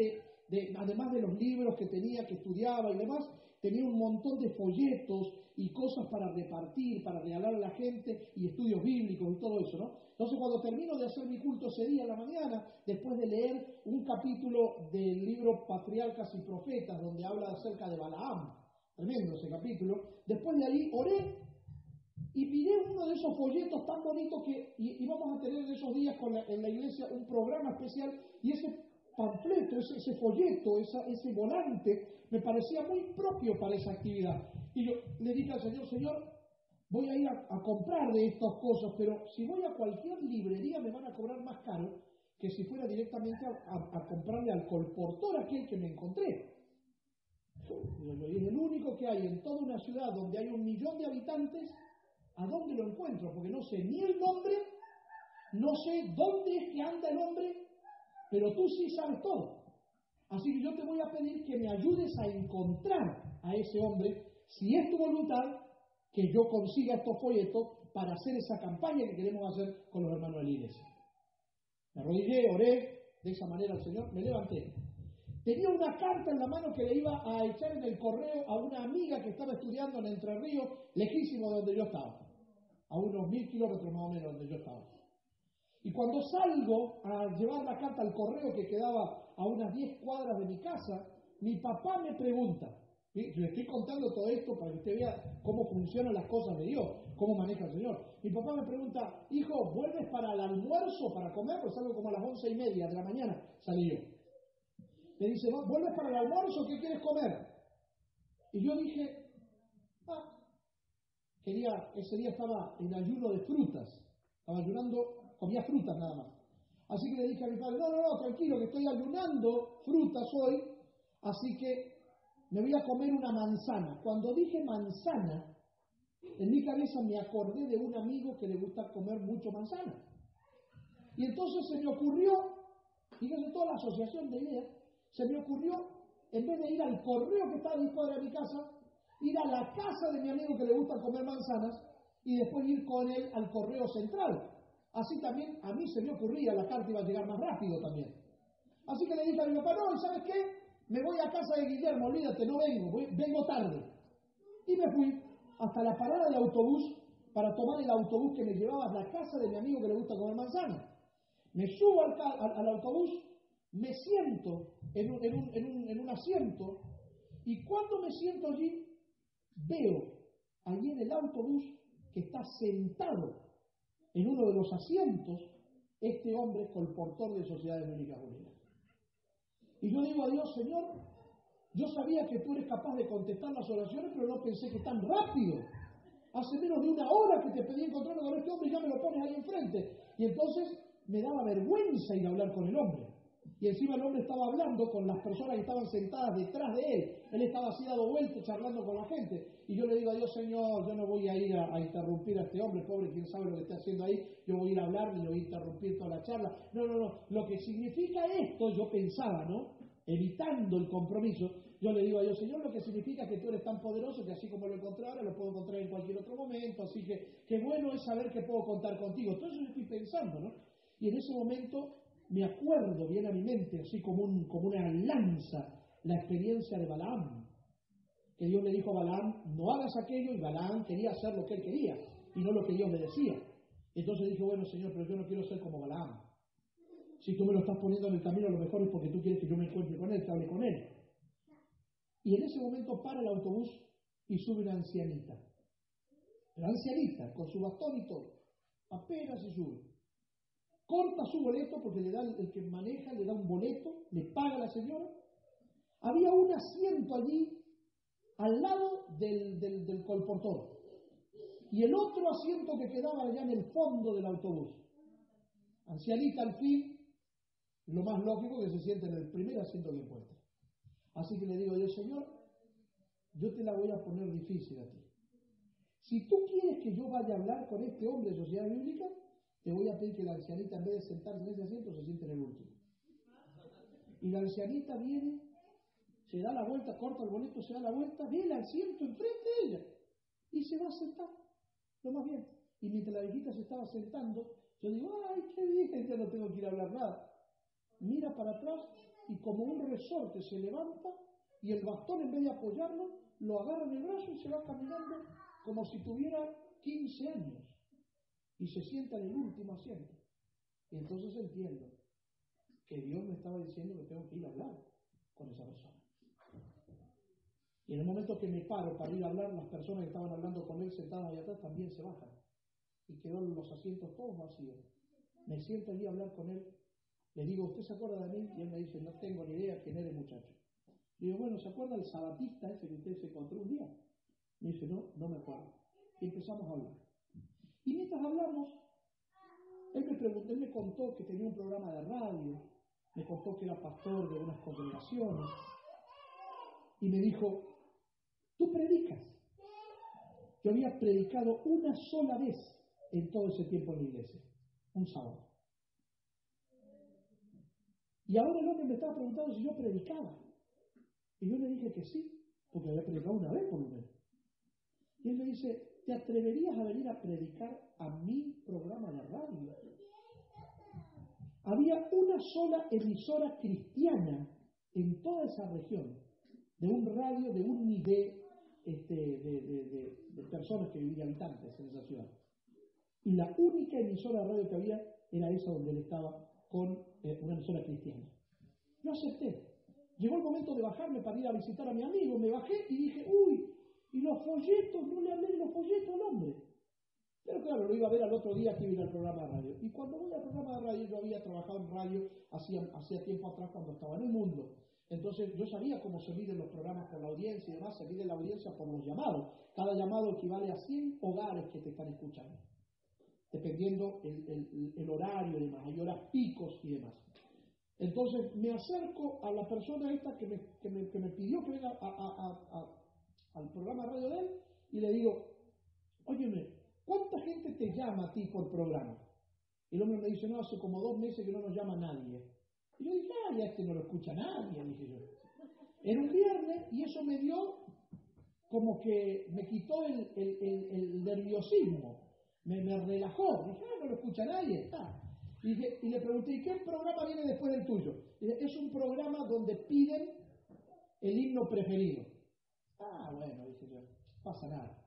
además de los libros que tenía, que estudiaba y demás, tenía un montón de folletos y cosas para repartir, para regalar a la gente, y estudios bíblicos y todo eso, ¿no? Entonces, cuando termino de hacer mi culto ese día en la mañana, después de leer un capítulo del libro Patriarcas y Profetas, donde habla acerca de Balaam, tremendo ese capítulo, después de ahí oré y miré uno de esos folletos tan bonitos que íbamos a tener en esos días en la iglesia un programa especial, y ese panfleto, ese folleto, ese volante, me parecía muy propio para esa actividad. Y yo le dije al Señor, voy a ir a comprar de estas cosas, pero si voy a cualquier librería me van a cobrar más caro que si fuera directamente a comprarle al colportor aquel que me encontré. Y es el único que hay en toda una ciudad donde hay 1 millón de habitantes. ¿A dónde lo encuentro? Porque no sé ni el nombre, no sé dónde es que anda el hombre, pero tú sí sabes todo. Así que yo te voy a pedir que me ayudes a encontrar a ese hombre, si es tu voluntad, que yo consiga estos folletos para hacer esa campaña que queremos hacer con los hermanos de la iglesia. Me arrodillé, oré, de esa manera al Señor, me levanté. Tenía una carta en la mano que le iba a echar en el correo a una amiga que estaba estudiando en Entre Ríos, lejísimo de donde yo estaba, a unos 1000 kilómetros más o menos donde yo estaba. Y cuando salgo a llevar la carta al correo que quedaba a unas 10 cuadras de mi casa, mi papá me pregunta, le estoy contando todo esto para que usted vea cómo funcionan las cosas de Dios, cómo maneja el Señor. Mi papá me pregunta, hijo, ¿vuelves para el almuerzo, para comer? Pues salgo como a las 11:30 de la mañana, salí yo. Me dice, ¿vuelves para el almuerzo? ¿Qué quieres comer? Y yo dije, ese día estaba en ayuno de frutas, estaba ayunando, comía frutas nada más. Así que le dije a mi padre, no, tranquilo, que estoy ayunando frutas hoy, así que me voy a comer una manzana. Cuando dije manzana, en mi cabeza me acordé de un amigo que le gusta comer mucho manzana. Y entonces se me ocurrió, fíjense toda la asociación de ideas, se me ocurrió, en vez de ir al correo que estaba a 10 cuadras de mi casa, ir a la casa de mi amigo que le gusta comer manzanas y después ir con él al correo central. Así también a mí se me ocurría, la carta iba a llegar más rápido también. Así que le dije a mi papá, no, ¿y sabes qué? Me voy a casa de Guillermo, olvídate, no vengo tarde. Y me fui hasta la parada de autobús para tomar el autobús que me llevaba a la casa de mi amigo que le gusta comer manzanas. Me subo al autobús, me siento en un asiento, y cuando me siento allí, veo allí en el autobús que está sentado en uno de los asientos este hombre colportor de Sociedades Bíblicas Unidas. Y yo digo a Dios, Señor, yo sabía que tú eres capaz de contestar las oraciones, pero no pensé que tan rápido. Hace menos de una hora que te pedí encontrarme con este hombre y ya me lo pones ahí enfrente. Y entonces me daba vergüenza ir a hablar con el hombre. Y encima el hombre estaba hablando con las personas que estaban sentadas detrás de él. Él estaba así dado vueltas charlando con la gente. Y yo le digo a Dios, Señor, yo no voy a ir a interrumpir a este hombre, pobre, quién sabe lo que está haciendo ahí. Yo voy a ir a hablar y le voy a interrumpir toda la charla. No. Lo que significa esto, yo pensaba, ¿no? Evitando el compromiso, yo le digo a Dios, Señor, lo que significa que tú eres tan poderoso que así como lo encontré ahora, lo puedo encontrar en cualquier otro momento. Así que qué bueno es saber que puedo contar contigo. Todo eso yo estoy pensando, ¿no? Y en ese momento me acuerdo bien a mi mente, así como una lanza, la experiencia de Balaam, que Dios le dijo a Balaam, no hagas aquello, y Balaam quería hacer lo que él quería, y no lo que Dios le decía. Entonces dije, bueno, Señor, pero yo no quiero ser como Balaam. Si tú me lo estás poniendo en el camino, a lo mejor es porque tú quieres que yo me encuentre con él, que hable con él. Y en ese momento para el autobús y sube una ancianita. La ancianita, con su bastón y todo, apenas se sube. Corta su boleto porque le da el que maneja, le da un boleto, le paga a la señora. Había un asiento allí al lado del colportor y el otro asiento que quedaba allá en el fondo del autobús. Ancianita al fin, lo más lógico que se siente en el primer asiento que encuentra. Así que le digo yo, Señor, yo te la voy a poner difícil a ti. Si tú quieres que yo vaya a hablar con este hombre de Sociedad Bíblica, te voy a pedir que la ancianita, en vez de sentarse en ese asiento, se siente en el último. Y la ancianita viene, se da la vuelta, corta el boleto, se da la vuelta, ve el asiento enfrente de ella y se va a sentar, lo más bien. Y mientras la viejita se estaba sentando, yo digo, ay, qué bien, ya no tengo que ir a hablar nada. Mira para atrás y como un resorte se levanta y el bastón, en vez de apoyarlo, lo agarra en el brazo y se va caminando como si tuviera 15 años. Y se sienta en el último asiento. Y entonces entiendo que Dios me estaba diciendo que tengo que ir a hablar con esa persona. Y en el momento que me paro para ir a hablar, las personas que estaban hablando con él sentadas allá atrás también se bajan. Y quedaron los asientos todos vacíos. Me siento allí a hablar con él. Le digo, ¿usted se acuerda de mí? Y él me dice, no tengo ni idea quién era el muchacho. Le digo, bueno, ¿se acuerda del sabatista ese que usted se encontró un día? Me dice, no me acuerdo. Y empezamos a hablar. Y mientras hablamos, él me contó que tenía un programa de radio, me contó que era pastor de unas congregaciones, y me dijo, ¿tú predicas? Yo había predicado una sola vez en todo ese tiempo en la iglesia, un sábado. Y ahora el hombre me estaba preguntando si yo predicaba. Y yo le dije que sí, porque había predicado una vez por lo menos. Y él me dice, ¿te atreverías a venir a predicar a mi programa de radio? Había una sola emisora cristiana en toda esa región, de un radio, de un nivel de personas que vivían, habitantes en esa ciudad. Y la única emisora de radio que había era esa donde él estaba con una emisora cristiana. Yo acepté. Llegó el momento de bajarme para ir a visitar a mi amigo. Me bajé y dije, uy, y los folletos, no le hablé de los folletos al hombre. Pero claro, lo iba a ver al otro día que iba al programa de radio. Y cuando voy al programa de radio, yo había trabajado en radio hacía tiempo atrás cuando estaba en el mundo. Entonces yo sabía cómo se miden los programas por la audiencia y demás, se mide la audiencia por los llamados. Cada llamado equivale a 100 hogares que te están escuchando, dependiendo el horario y demás. Hay horas picos y demás. Entonces me acerco a la persona esta que me pidió que venga al programa de radio de él y le digo, óyeme, ¿cuánta gente te llama a ti por programa? Y el hombre me dice, no, hace como 2 meses que no nos llama nadie. Y yo dije, ya este no lo escucha nadie, dije yo. Era un viernes y eso me dio como que me quitó el nerviosismo, me relajó. Dije, no lo escucha nadie, está. Y le pregunté, ¿y qué programa viene después del tuyo? Y dije, es un programa donde piden el himno preferido. Ah, bueno, dije yo, no pasa nada.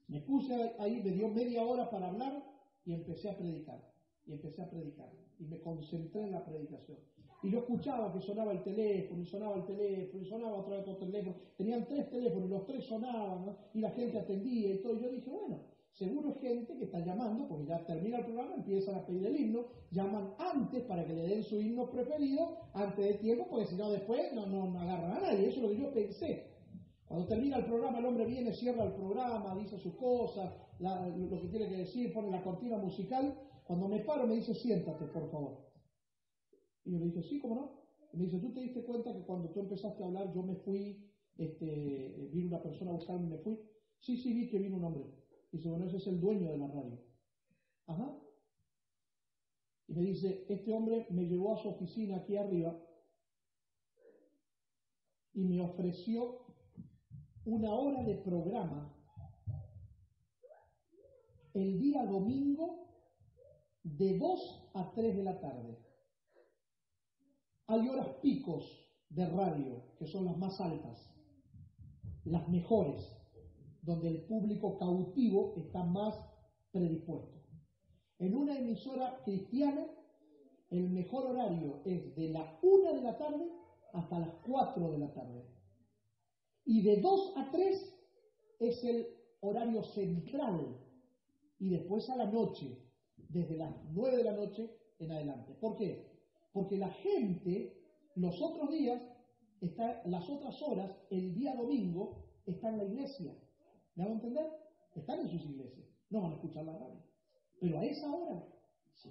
Me puse ahí, me dio media hora para hablar y empecé a predicar. Y me concentré en la predicación. Y yo escuchaba que sonaba el teléfono, y sonaba otra vez otro teléfono. Tenían 3 teléfonos, y los 3 sonaban, ¿no? Y la gente atendía y todo. Y yo dije, bueno, seguro es gente que está llamando, porque ya termina el programa, empiezan a pedir el himno, llaman antes para que le den su himno preferido, antes de tiempo, porque si no después no agarran a nadie. Eso es lo que yo pensé. Cuando termina el programa, el hombre viene, cierra el programa, dice sus cosas, lo que tiene que decir, pone la cortina musical. Cuando me paro me dice, siéntate, por favor. Y yo le dije, sí, ¿cómo no? Y me dice, ¿tú te diste cuenta que cuando tú empezaste a hablar yo me fui, vino una persona a buscarme y me fui? Sí, vi que vino un hombre. Y dice, bueno, ese es el dueño de la radio. Ajá. Y me dice, este hombre me llevó a su oficina aquí arriba y me ofreció 1 hora de programa el día domingo de 2 a 3 de la tarde. Hay horas picos de radio que son las más altas, las mejores, donde el público cautivo está más predispuesto. En una emisora cristiana, el mejor horario es de la 1 de la tarde hasta las 4 de la tarde. Y de 2 a 3 es el horario central. Y después a la noche, desde las 9 de la noche en adelante. ¿Por qué? Porque la gente, los otros días, las otras horas, el día domingo, está en la iglesia. ¿Me hago entender? Están en sus iglesias. No van a escuchar la radio. Pero a esa hora, sí.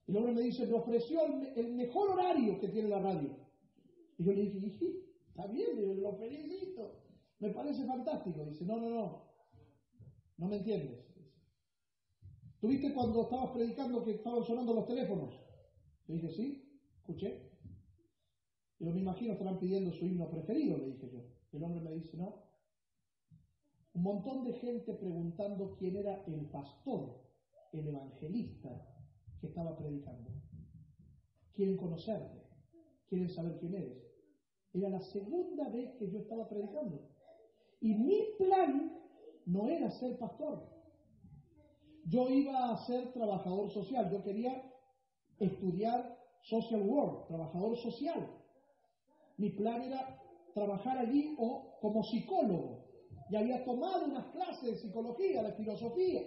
El hombre me dice, me ofreció el mejor horario que tiene la radio. Y yo le dije, está bien, lo felicito. Me parece fantástico. Dice, no me entiendes. ¿Tú viste cuando estabas predicando que estaban sonando los teléfonos? Le dije, sí, escuché. Pero me imagino estarán pidiendo su himno preferido, le dije yo. El hombre me dice, no. Un montón de gente preguntando quién era el pastor, el evangelista que estaba predicando. Quieren conocerte, quieren saber quién eres. Era la segunda vez que yo estaba predicando. Y mi plan no era ser pastor. Yo iba a ser trabajador social. Yo quería estudiar social work, trabajador social. Mi plan era trabajar allí o como psicólogo. Y había tomado unas clases de psicología, de filosofía.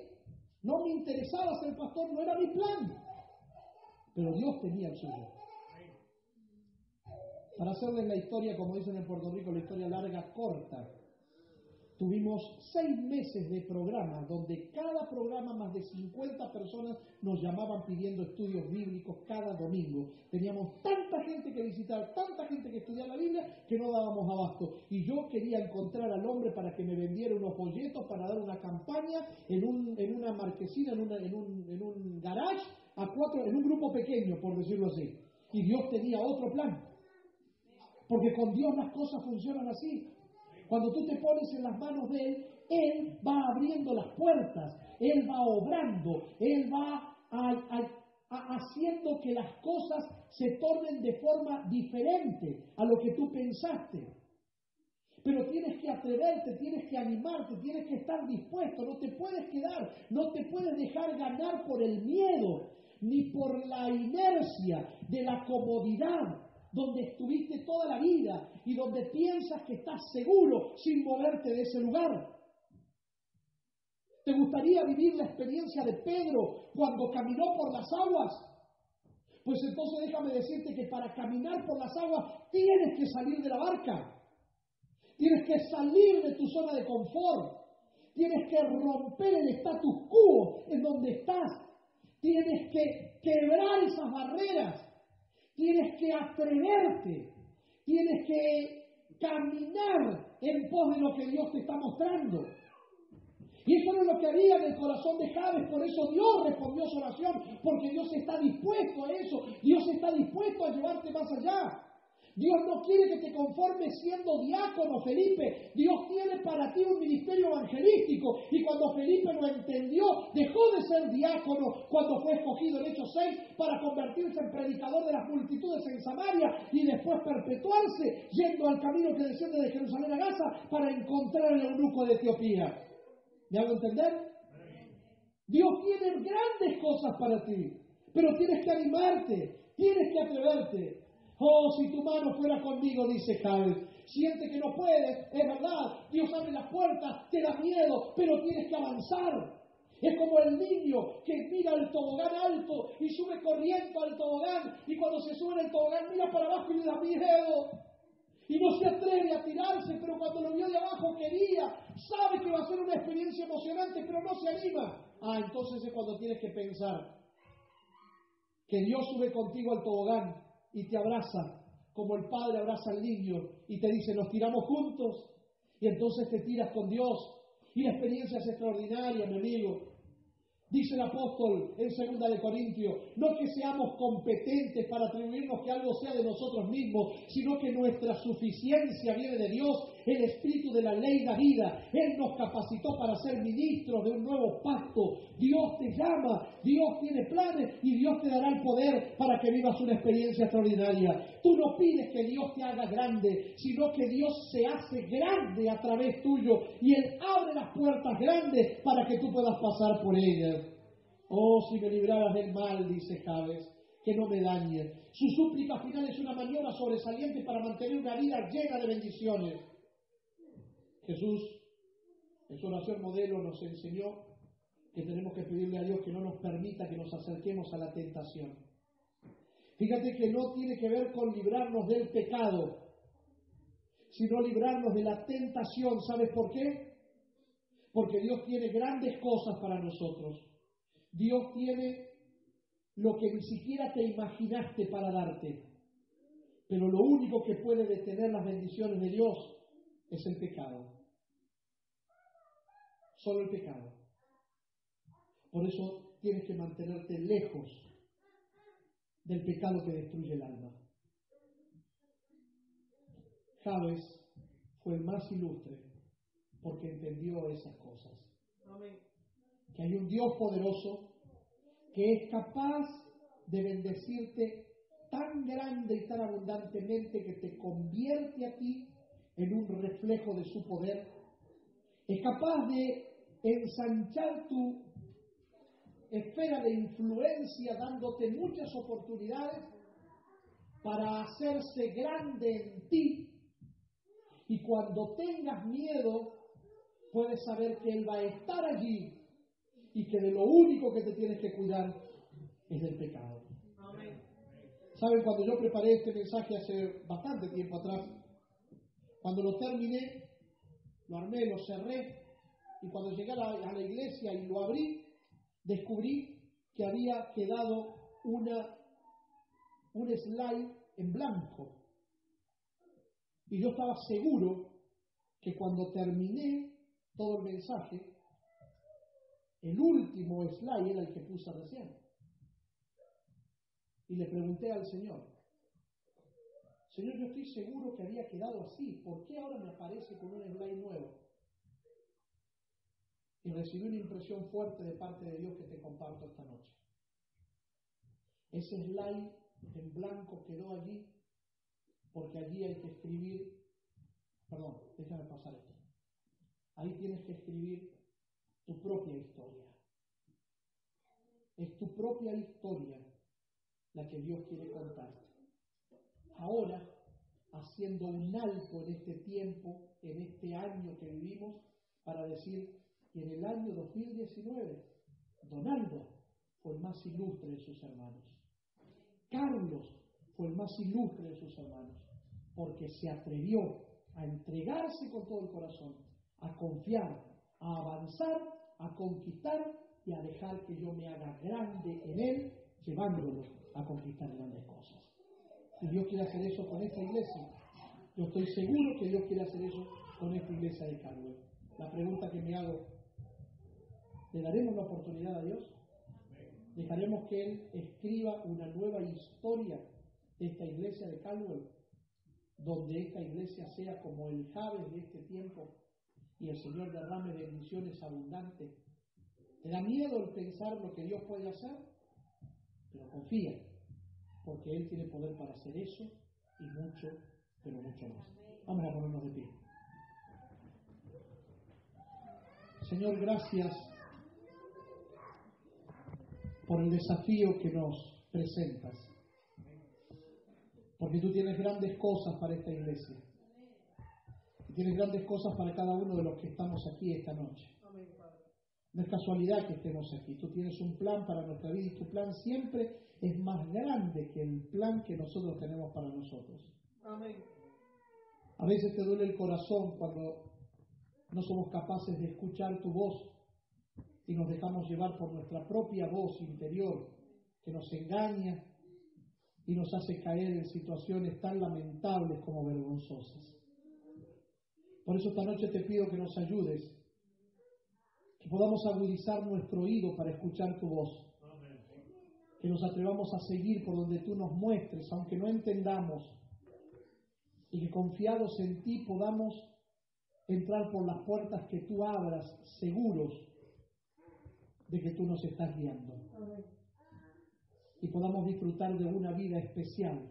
No me interesaba ser pastor, no era mi plan. Pero Dios tenía el suyo. Para hacerles la historia, como dicen en Puerto Rico, la historia larga, corta. Tuvimos 6 meses de programa, donde cada programa más de 50 personas nos llamaban pidiendo estudios bíblicos cada domingo. Teníamos tanta gente que visitar, tanta gente que estudiar la Biblia, que no dábamos abasto. Y yo quería encontrar al hombre para que me vendiera unos folletos, para dar una campaña en una marquesina, en un garage, en un grupo pequeño, por decirlo así. Y Dios tenía otro plan. Porque con Dios las cosas funcionan así. Cuando tú te pones en las manos de Él, Él va abriendo las puertas, Él va obrando, Él va haciendo que las cosas se tornen de forma diferente a lo que tú pensaste. Pero tienes que atreverte, tienes que animarte, tienes que estar dispuesto, no te puedes quedar, no te puedes dejar ganar por el miedo, ni por la inercia de la comodidad, donde estuviste toda la vida y donde piensas que estás seguro sin moverte de ese lugar. ¿Te gustaría vivir la experiencia de Pedro cuando caminó por las aguas? Pues entonces déjame decirte que para caminar por las aguas tienes que salir de la barca. Tienes que salir de tu zona de confort. Tienes que romper el status quo en donde estás. Tienes que quebrar esas barreras. Tienes que atreverte. Tienes que caminar en pos de lo que Dios te está mostrando. Y eso no es lo que había en el corazón de Jabes, por eso Dios respondió su oración, porque Dios está dispuesto a eso. Dios está dispuesto a llevarte más allá. Dios no quiere que te conformes siendo diácono, Felipe. Dios tiene para ti un ministerio evangelístico. Y cuando Felipe lo entendió, dejó de ser diácono cuando fue escogido en Hechos 6 para convertirse en predicador de las multitudes en Samaria y después perpetuarse yendo al camino que desciende de Jerusalén a Gaza para encontrar al eunuco de Etiopía. ¿Me hago entender? Dios tiene grandes cosas para ti, pero tienes que animarte, tienes que atreverte. Oh, si tu mano fuera conmigo, dice Jabes. Siente que no puedes, es verdad. Dios abre las puertas, te da miedo, pero tienes que avanzar. Es como el niño que mira el tobogán alto y sube corriendo al tobogán, y cuando se sube en el tobogán mira para abajo y le da miedo. Y no se atreve a tirarse, pero cuando lo vio de abajo quería, sabe que va a ser una experiencia emocionante, pero no se anima. Entonces es cuando tienes que pensar que Dios sube contigo al tobogán y te abraza, como el padre abraza al niño y te dice, nos tiramos juntos, y entonces te tiras con Dios, y la experiencia es extraordinaria, mi amigo. Dice el apóstol en 2 de Corintios, no que seamos competentes para atribuirnos que algo sea de nosotros mismos, sino que nuestra suficiencia viene de Dios. El espíritu de la ley da vida. Él nos capacitó para ser ministros de un nuevo pacto. Dios te llama, Dios tiene planes y Dios te dará el poder para que vivas una experiencia extraordinaria. Tú no pides que Dios te haga grande, sino que Dios se hace grande a través tuyo y Él abre las puertas grandes para que tú puedas pasar por ellas. Oh, si me libraras del mal, dice Jabes, que no me dañe. Su súplica final es una maniobra sobresaliente para mantener una vida llena de bendiciones. Jesús, en su oración modelo, nos enseñó que tenemos que pedirle a Dios que no nos permita que nos acerquemos a la tentación. Fíjate que no tiene que ver con librarnos del pecado, sino librarnos de la tentación. ¿Sabes por qué? Porque Dios tiene grandes cosas para nosotros. Dios tiene lo que ni siquiera te imaginaste para darte. Pero lo único que puede detener las bendiciones de Dios es el pecado. Solo el pecado. Por eso tienes que mantenerte lejos del pecado que destruye el alma. Jabes fue el más ilustre porque entendió esas cosas. Amén. Que hay un Dios poderoso que es capaz de bendecirte tan grande y tan abundantemente que te convierte a ti en un reflejo de su poder. Es capaz de ensanchar tu esfera de influencia dándote muchas oportunidades para hacerse grande en ti. Y cuando tengas miedo, puedes saber que Él va a estar allí y que de lo único que te tienes que cuidar es del pecado. Amén. ¿Saben? Cuando yo preparé este mensaje hace bastante tiempo atrás, cuando lo terminé, lo armé, lo cerré, y cuando llegué a la iglesia y lo abrí, descubrí que había quedado un slide en blanco. Y yo estaba seguro que cuando terminé todo el mensaje, el último slide era el que puse recién. Y le pregunté al Señor, Señor, yo estoy seguro que había quedado así. ¿Por qué ahora me aparece con un slide nuevo? Y recibí una impresión fuerte de parte de Dios que te comparto esta noche. Ese slide en blanco quedó allí porque allí hay que escribir, perdón, déjame pasar esto. Ahí tienes que escribir tu propia historia. Es tu propia historia la que Dios quiere contarte. Ahora, haciendo un alto en este tiempo, en este año que vivimos, para decir que en el año 2019, Donaldo fue el más ilustre de sus hermanos. Carlos fue el más ilustre de sus hermanos, porque se atrevió a entregarse con todo el corazón, a confiar, a avanzar, a conquistar y a dejar que yo me haga grande en él, llevándolo a conquistar grandes cosas. Y Dios quiere hacer eso con esta iglesia. Yo estoy seguro que Dios quiere hacer eso con esta iglesia de Caldwell. La pregunta que me hago, ¿le daremos la oportunidad a Dios? ¿Dejaremos que Él escriba una nueva historia de esta iglesia de Caldwell? Donde esta iglesia sea como el Jabes de este tiempo y el Señor derrame bendiciones abundantes. ¿Te da miedo el pensar lo que Dios puede hacer? Pero confía, porque Él tiene poder para hacer eso y mucho, pero mucho más. Vamos a ponernos de pie. Señor, gracias por el desafío que nos presentas, porque tú tienes grandes cosas para esta iglesia y tienes grandes cosas para cada uno de los que estamos aquí esta noche. No es casualidad que estemos aquí. Tú tienes un plan para nuestra vida y tu plan siempre es más grande que el plan que nosotros tenemos para nosotros. Amén. A veces te duele el corazón cuando no somos capaces de escuchar tu voz y nos dejamos llevar por nuestra propia voz interior que nos engaña y nos hace caer en situaciones tan lamentables como vergonzosas. Por eso esta noche te pido que nos ayudes, que podamos agudizar nuestro oído para escuchar tu voz, que nos atrevamos a seguir por donde tú nos muestres, aunque no entendamos, y que confiados en ti podamos entrar por las puertas que tú abras, seguros de que tú nos estás guiando. Y podamos disfrutar de una vida especial,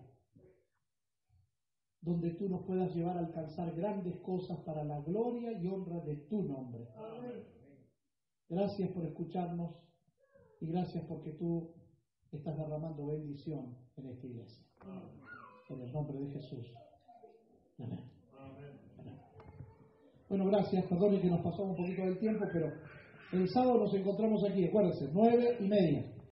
donde tú nos puedas llevar a alcanzar grandes cosas para la gloria y honra de tu nombre. Amén. Gracias por escucharnos y gracias porque tú estás derramando bendición en esta iglesia. Amén. En el nombre de Jesús. Amén. Amén. Bueno, gracias. Perdone que nos pasamos un poquito del tiempo, pero el sábado nos encontramos aquí, acuérdense, 9:30.